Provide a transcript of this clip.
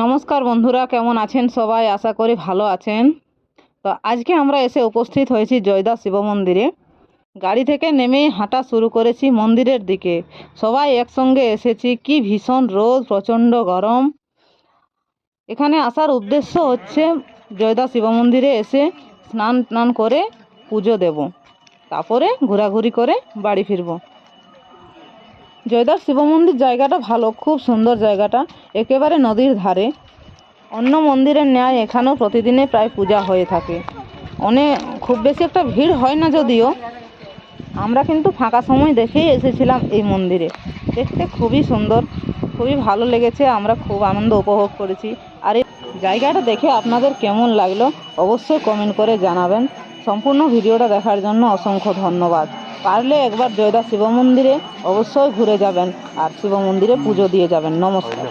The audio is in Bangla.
নমস্কার বন্ধুরা, কেমন আছেন সবাই? আশা করি ভালো আছেন। তো আজকে আমরা এসে উপস্থিত হয়েছি জয়দা শিব মন্দিরে। গাড়ি থেকে নেমে হাঁটা শুরু করেছি মন্দিরের দিকে। সবাই একসঙ্গে এসেছি। কি ভীষণ রোদ, প্রচণ্ড গরম। এখানে আসার উদ্দেশ্য হচ্ছে জয়দা শিব মন্দিরে এসে স্নান করে পুজো দেব, তারপরে ঘোরাঘুরি করে বাড়ি ফিরব। জয়দার শিব মন্দির জায়গাটা ভালো, খুব সুন্দর জায়গাটা, একেবারে নদীর ধারে। অন্য মন্দিরের ন্যায় এখানেও প্রতিদিনে প্রায় পূজা হয়ে থাকে। খুব বেশি একটা ভিড় হয় না যদিও। আমরা কিন্তু ফাঁকা সময় দেখেই এসেছিলাম এই মন্দিরে। দেখতে খুবই সুন্দর, খুবই ভালো লেগেছে। আমরা খুব আনন্দ উপভোগ করেছি। আর এই জায়গাটা দেখে আপনাদের কেমন লাগলো অবশ্যই কমেন্ট করে জানাবেন। সম্পূর্ণ ভিডিওটা দেখার জন্য অসংখ্য ধন্যবাদ। পারলে একবার জয়দা শিব মন্দিরে অবশ্যই ঘুরে যাবেন আর শিব মন্দিরে পুজো দিয়ে যাবেন। নমস্কার।